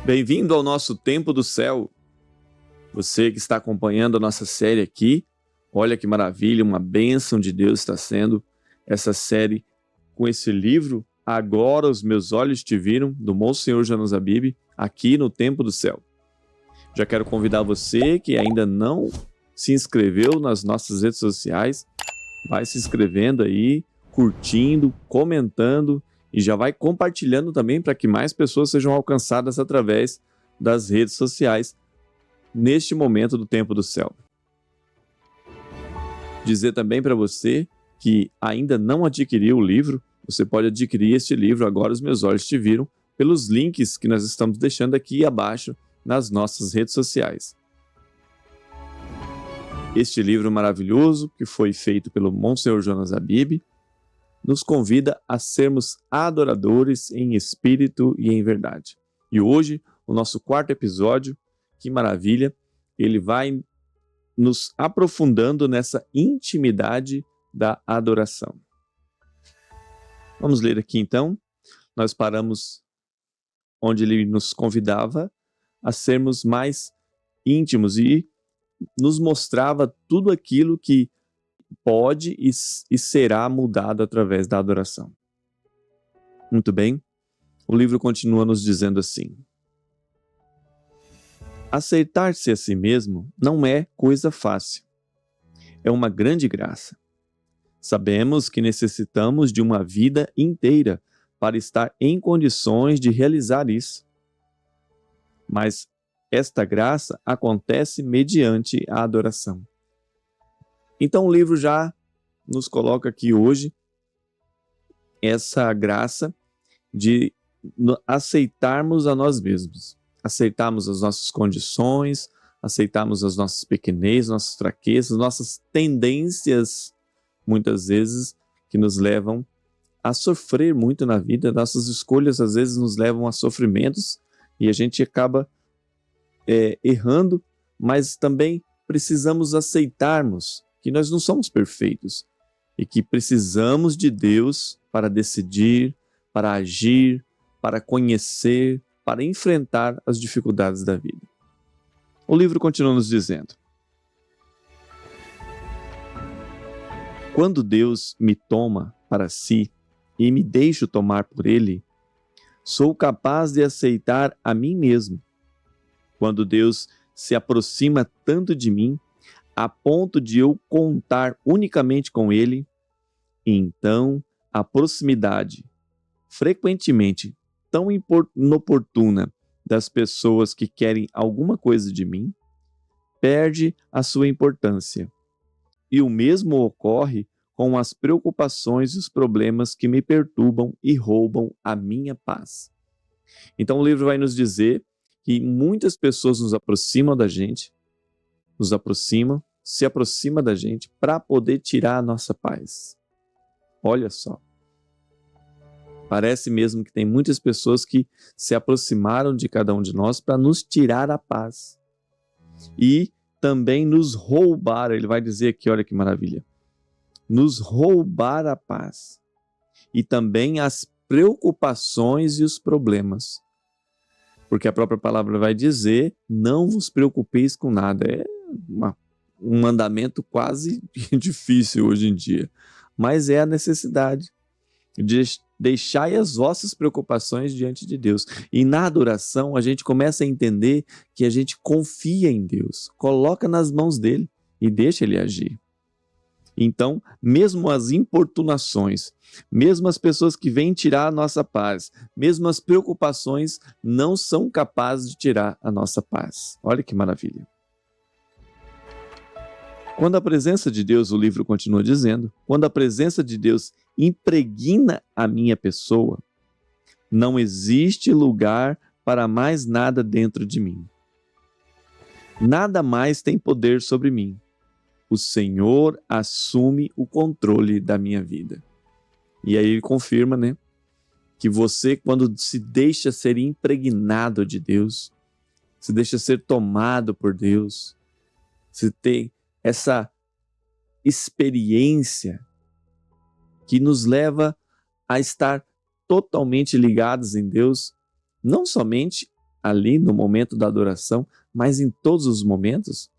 Bem-vindo ao nosso Tempo do Céu. Você que está acompanhando a nossa série aqui, olha que maravilha, uma bênção de Deus está sendo essa série com esse livro, Agora os Meus Olhos Te Viram, do Monsenhor Jonas Abib, aqui no Tempo do Céu. Já quero convidar você que ainda não se inscreveu nas nossas redes sociais, vai se inscrevendo aí, curtindo, comentando e já vai compartilhando também para que mais pessoas sejam alcançadas através das redes sociais neste momento do Tempo do Céu. Dizer também para você que ainda não adquiriu o livro, você pode adquirir este livro, Agora os Meus Olhos Te Viram, pelos links que nós estamos deixando aqui abaixo nas nossas redes sociais. Este livro maravilhoso, que foi feito pelo Monsenhor Jonas Abib, nos convida a sermos adoradores em espírito e em verdade. E hoje, o nosso quarto episódio, que maravilha, ele vai nos aprofundando nessa intimidade da adoração. Vamos ler aqui então. Nós paramos onde ele nos convidava a sermos mais íntimos e nos mostrava tudo aquilo que pode e será mudado através da adoração. Muito bem, o livro continua nos dizendo assim: aceitar-se a si mesmo não é coisa fácil. É uma grande graça. Sabemos que necessitamos de uma vida inteira para estar em condições de realizar isso. Mas esta graça acontece mediante a adoração. Então o livro já nos coloca aqui hoje essa graça de aceitarmos a nós mesmos, aceitarmos as nossas condições, aceitarmos as nossas pequenez, nossas fraquezas, nossas tendências, muitas vezes, que nos levam a sofrer muito na vida. Nossas escolhas às vezes nos levam a sofrimentos e a gente acaba errando, mas também precisamos aceitarmos que nós não somos perfeitos e que precisamos de Deus para decidir, para agir, para conhecer, para enfrentar as dificuldades da vida. O livro continua nos dizendo: quando Deus me toma para si e me deixo tomar por Ele, sou capaz de aceitar a mim mesmo. Quando Deus se aproxima tanto de mim, a ponto de eu contar unicamente com Ele, então a proximidade, frequentemente tão inoportuna, das pessoas que querem alguma coisa de mim, perde a sua importância. E o mesmo ocorre com as preocupações e os problemas que me perturbam e roubam a minha paz. Então o livro vai nos dizer que muitas pessoas nos aproximam da gente, se aproxima da gente para poder tirar a nossa paz. Olha só. Parece mesmo que tem muitas pessoas que se aproximaram de cada um de nós para nos tirar a paz. E também nos roubar, ele vai dizer aqui, olha que maravilha, nos roubar a paz. E também as preocupações e os problemas. Porque a própria palavra vai dizer, não vos preocupeis com nada. É um mandamento quase difícil hoje em dia. Mas é a necessidade de deixai as vossas preocupações diante de Deus. E na adoração a gente começa a entender que a gente confia em Deus, coloca nas mãos dele e deixa ele agir. Então, mesmo as importunações, mesmo as pessoas que vêm tirar a nossa paz, mesmo as preocupações não são capazes de tirar a nossa paz. Olha que maravilha. Quando a presença de Deus, o livro continua dizendo, quando a presença de Deus impregna a minha pessoa, não existe lugar para mais nada dentro de mim. Nada mais tem poder sobre mim. O Senhor assume o controle da minha vida. E aí ele confirma, que você, quando se deixa ser impregnado de Deus, se deixa ser tomado por Deus, se tem essa experiência que nos leva a estar totalmente ligados em Deus, não somente ali no momento da adoração, mas em todos os momentos,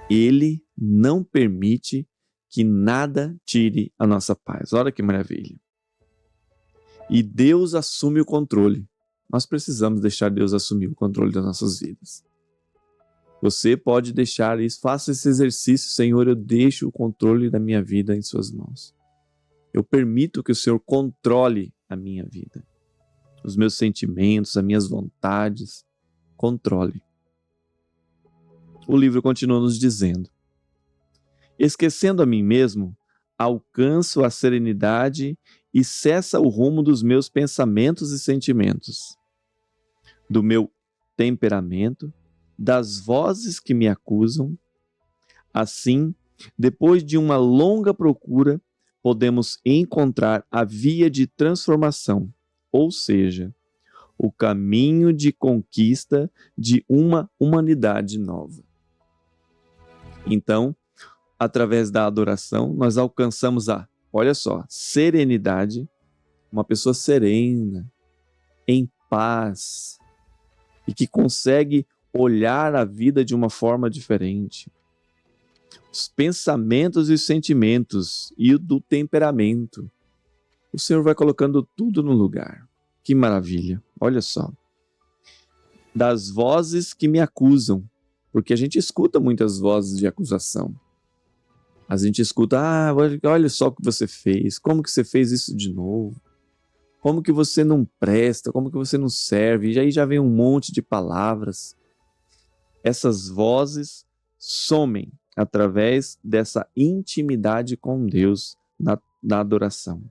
Ele não permite que nada tire a nossa paz. Olha que maravilha. E Deus assume o controle. Nós precisamos deixar Deus assumir o controle das nossas vidas. Você pode deixar isso, faça esse exercício. Senhor, eu deixo o controle da minha vida em suas mãos. Eu permito que o Senhor controle a minha vida. Os meus sentimentos, as minhas vontades. Controle. O livro continua nos dizendo: esquecendo a mim mesmo, alcanço a serenidade e cessa o rumo dos meus pensamentos e sentimentos, do meu temperamento, das vozes que me acusam. Assim, depois de uma longa procura, podemos encontrar a via de transformação, ou seja, o caminho de conquista de uma humanidade nova. Então, através da adoração, nós alcançamos olha só, serenidade, uma pessoa serena, em paz, e que consegue olhar a vida de uma forma diferente. Os pensamentos e sentimentos e o do temperamento. O Senhor vai colocando tudo no lugar. Que maravilha, olha só. Das vozes que me acusam, porque a gente escuta muitas vozes de acusação. A gente escuta, olha só o que você fez, como que você fez isso de novo? Como que você não presta, como que você não serve? E aí já vem um monte de palavras. Essas vozes somem através dessa intimidade com Deus na adoração.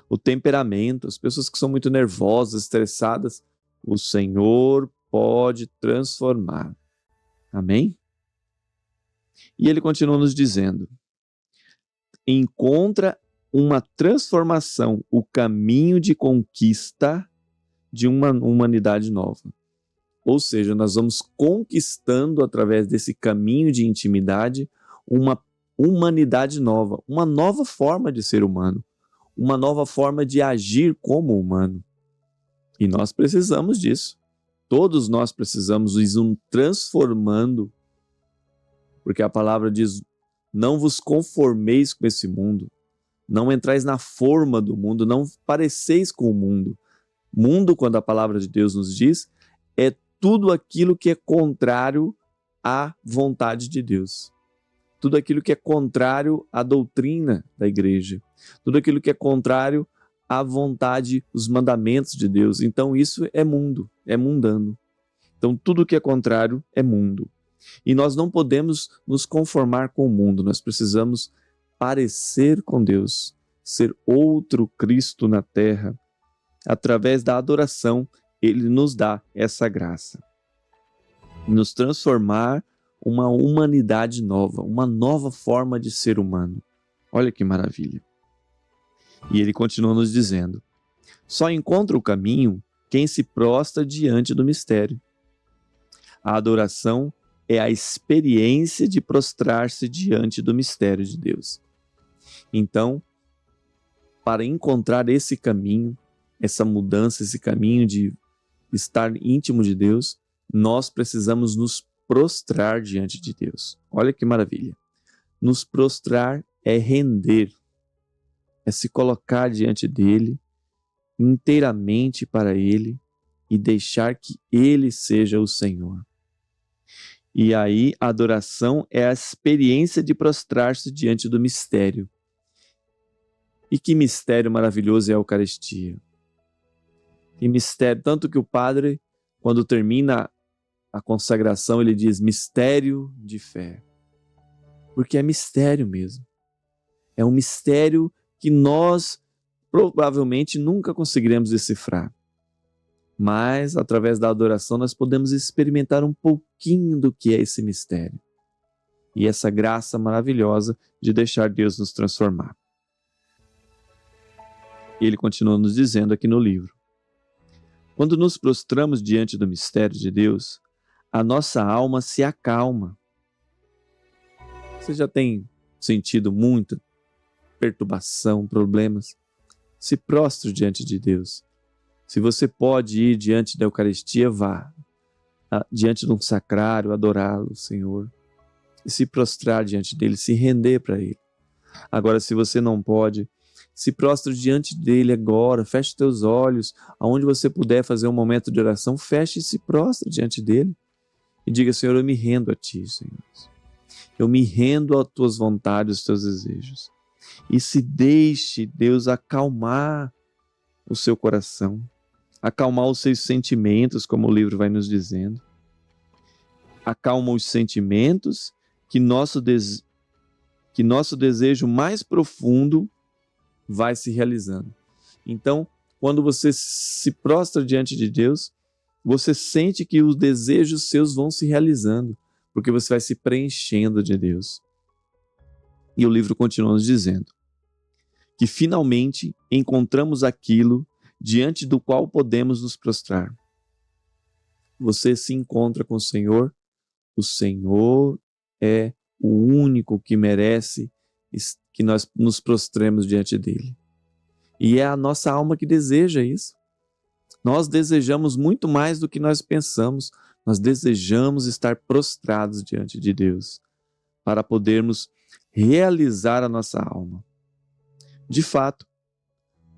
O temperamento, as pessoas que são muito nervosas, estressadas, o Senhor pode transformar. Amém? E ele continua nos dizendo: encontra uma transformação, o caminho de conquista de uma humanidade nova. Ou seja, nós vamos conquistando através desse caminho de intimidade uma humanidade nova, uma nova forma de ser humano, uma nova forma de agir como humano. E nós precisamos disso. Todos nós precisamos ir transformando, porque a palavra diz: não vos conformeis com esse mundo, não entrais na forma do mundo, não pareceis com o mundo. Mundo, quando a palavra de Deus nos diz, é tudo aquilo que é contrário à vontade de Deus. Tudo aquilo que é contrário à doutrina da igreja. Tudo aquilo que é contrário à vontade, os mandamentos de Deus. Então isso é mundo, é mundano. Então tudo que é contrário é mundo. E nós não podemos nos conformar com o mundo, nós precisamos parecer com Deus, ser outro Cristo na terra. Através da adoração, Ele nos dá essa graça. Nos transformar uma humanidade nova, uma nova forma de ser humano. Olha que maravilha. E ele continua nos dizendo: só encontra o caminho quem se prostra diante do mistério. A adoração é a experiência de prostrar-se diante do mistério de Deus. Então, para encontrar esse caminho, essa mudança, esse caminho de estar íntimo de Deus, nós precisamos nos prostrar diante de Deus. Olha que maravilha. Nos prostrar é render, é se colocar diante dele, inteiramente para ele e deixar que ele seja o Senhor. E aí a adoração é a experiência de prostrar-se diante do mistério. E que mistério maravilhoso é a Eucaristia. Que mistério, tanto que o padre, quando termina a consagração, ele diz mistério de fé. Porque é mistério mesmo. É um mistério que nós provavelmente nunca conseguiremos decifrar. Mas, através da adoração, nós podemos experimentar um pouquinho do que é esse mistério. E essa graça maravilhosa de deixar Deus nos transformar. E ele continua nos dizendo aqui no livro: quando nos prostramos diante do mistério de Deus, a nossa alma se acalma. Você já tem sentido muita perturbação, problemas? Se prostre diante de Deus. Se você pode ir diante da Eucaristia, vá. Diante de um sacrário, adorá-lo, Senhor. E se prostrar diante dele, se render para ele. Agora, se você não pode, se prostre diante dele agora, feche teus olhos, aonde você puder fazer um momento de oração, feche e se prostre diante dele. E diga, Senhor, eu me rendo a Ti, Senhor. Eu me rendo às Tuas vontades, aos Teus desejos. E se deixe, Deus, acalmar o seu coração, acalmar os seus sentimentos, como o livro vai nos dizendo. Acalma os sentimentos que nosso desejo mais profundo vai se realizando. Então, quando você se prostra diante de Deus, você sente que os desejos seus vão se realizando, porque você vai se preenchendo de Deus. E o livro continua nos dizendo que finalmente encontramos aquilo diante do qual podemos nos prostrar. Você se encontra com o Senhor é o único que merece que nós nos prostremos diante dele. E é a nossa alma que deseja isso. Nós desejamos muito mais do que nós pensamos. Nós desejamos estar prostrados diante de Deus para podermos realizar a nossa alma. De fato,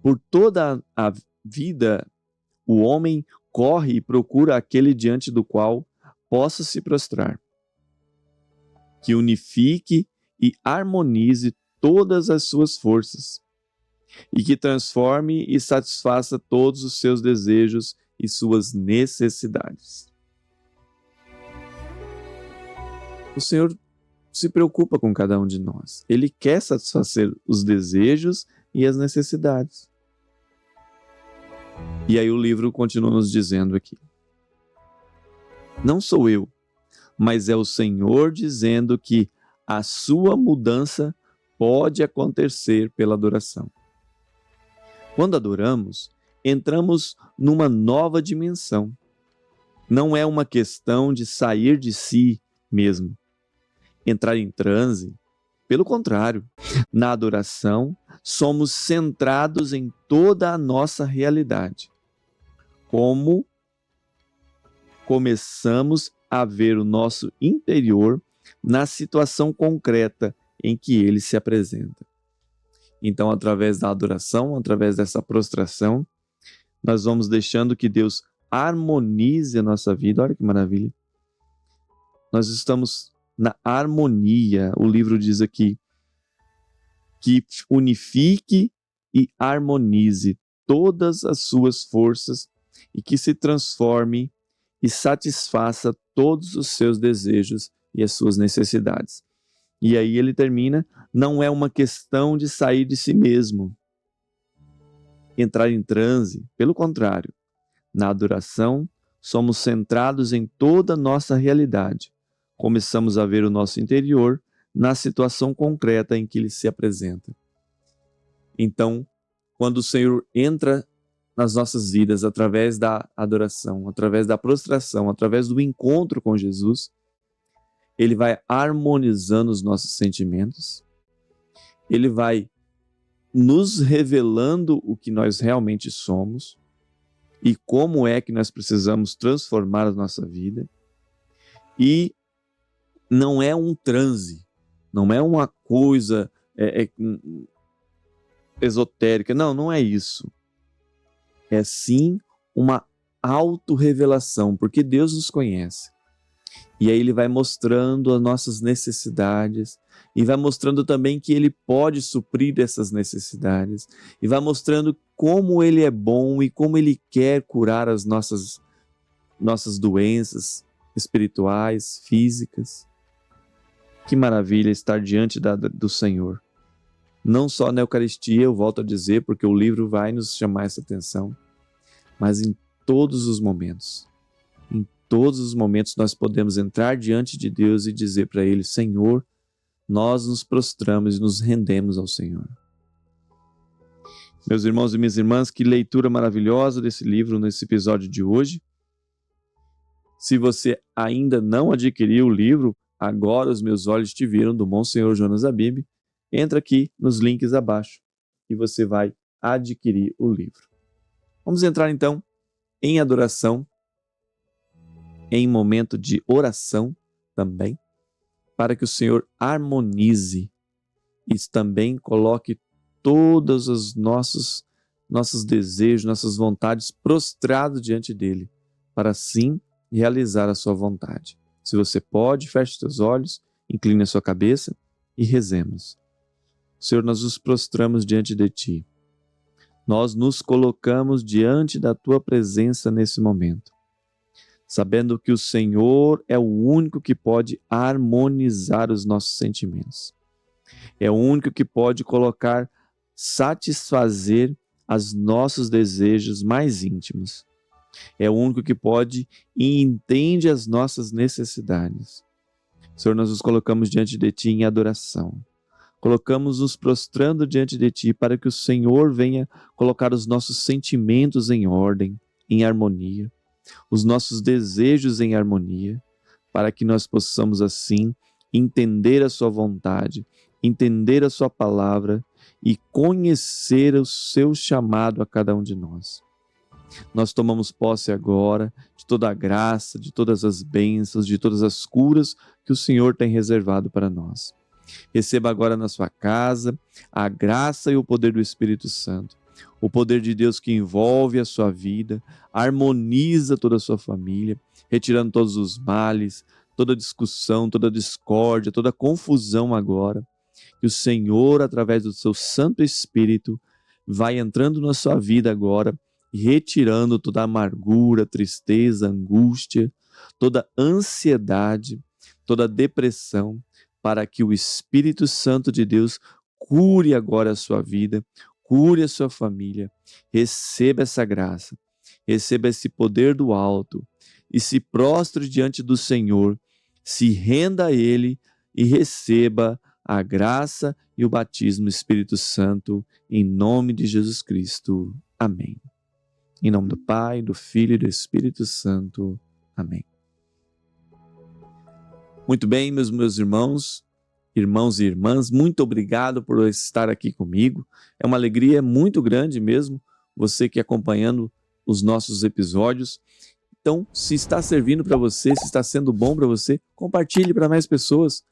por toda a vida, o homem corre e procura aquele diante do qual possa se prostrar, que unifique e harmonize todas as suas forças e que transforme e satisfaça todos os seus desejos e suas necessidades. O Senhor se preocupa com cada um de nós. Ele quer satisfazer os desejos e as necessidades. E aí o livro continua nos dizendo aqui: não sou eu, mas é o Senhor dizendo que a sua mudança pode acontecer pela adoração. Quando adoramos, entramos numa nova dimensão. Não é uma questão de sair de si mesmo, entrar em transe. Pelo contrário, na adoração, somos centrados em toda a nossa realidade. Como começamos a ver o nosso interior na situação concreta em que ele se apresenta. Então, através da adoração, através dessa prostração, nós vamos deixando que Deus harmonize a nossa vida. Olha que maravilha! Nós estamos na harmonia. O livro diz aqui que unifique e harmonize todas as suas forças e que se transforme e satisfaça todos os seus desejos e as suas necessidades. E aí ele termina: não é uma questão de sair de si mesmo, entrar em transe. Pelo contrário, na adoração, somos centrados em toda a nossa realidade. Começamos a ver o nosso interior na situação concreta em que ele se apresenta. Então, quando o Senhor entra nas nossas vidas através da adoração, através da prostração, através do encontro com Jesus, ele vai harmonizando os nossos sentimentos, ele vai nos revelando o que nós realmente somos e como é que nós precisamos transformar a nossa vida. E não é um transe, não é uma coisa esotérica, não é isso. É sim uma autorrevelação, porque Deus nos conhece. E aí ele vai mostrando as nossas necessidades, e vai mostrando também que ele pode suprir essas necessidades, e vai mostrando como ele é bom e como ele quer curar as nossas doenças espirituais, físicas. Que maravilha estar diante do Senhor. Não só na Eucaristia, eu volto a dizer, porque o livro vai nos chamar essa atenção, mas em todos os momentos. Em todos os momentos nós podemos entrar diante de Deus e dizer para Ele: Senhor, nós nos prostramos e nos rendemos ao Senhor. Meus irmãos e minhas irmãs, que leitura maravilhosa desse livro nesse episódio de hoje. Se você ainda não adquiriu o livro, Agora os Meus Olhos Te Viram, do Monsenhor Jonas Abib, entra aqui nos links abaixo e você vai adquirir o livro. Vamos entrar então em adoração, em momento de oração também, para que o Senhor harmonize e também coloque todos os nossos desejos, nossas vontades prostrados diante dele, para assim realizar a sua vontade. Se você pode, feche seus olhos, incline a sua cabeça e rezemos. Senhor, nós nos prostramos diante de ti. Nós nos colocamos diante da tua presença nesse momento, sabendo que o Senhor é o único que pode harmonizar os nossos sentimentos. É o único que pode satisfazer os nossos desejos mais íntimos. É o único que pode e entende as nossas necessidades. Senhor, nós nos colocamos diante de ti em adoração. Colocamos nos prostrando diante de ti para que o Senhor venha colocar os nossos sentimentos em ordem, em harmonia, os nossos desejos em harmonia, para que nós possamos assim entender a sua vontade, entender a sua palavra e conhecer o seu chamado a cada um de nós. Nós tomamos posse agora de toda a graça, de todas as bênçãos, de todas as curas que o Senhor tem reservado para nós. Receba agora na sua casa a graça e o poder do Espírito Santo. O poder de Deus que envolve a sua vida, harmoniza toda a sua família, retirando todos os males, toda discussão, toda discórdia, toda confusão agora. Que o Senhor, através do seu Santo Espírito, vai entrando na sua vida agora, retirando toda amargura, tristeza, angústia, toda ansiedade, toda depressão, para que o Espírito Santo de Deus cure agora a sua vida, cure a sua família, receba essa graça, receba esse poder do alto e se prostre diante do Senhor, se renda a Ele e receba a graça e o batismo do Espírito Santo, em nome de Jesus Cristo. Amém. Em nome do Pai, do Filho e do Espírito Santo. Amém. Muito bem, meus irmãos e irmãs, muito obrigado por estar aqui comigo. É uma alegria muito grande mesmo, você que acompanhando os nossos episódios. Então, se está servindo para você, se está sendo bom para você, compartilhe para mais pessoas.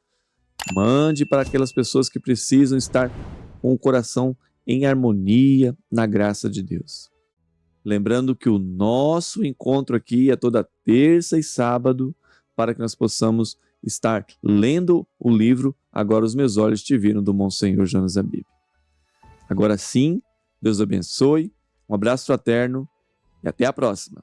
Mande para aquelas pessoas que precisam estar com o coração em harmonia na graça de Deus. Lembrando que o nosso encontro aqui é toda terça e sábado, para que nós possamos estar lendo o livro Agora os Meus Olhos Te Viram, do Monsenhor Jonas Abib. Agora sim, Deus abençoe, um abraço fraterno e até a próxima.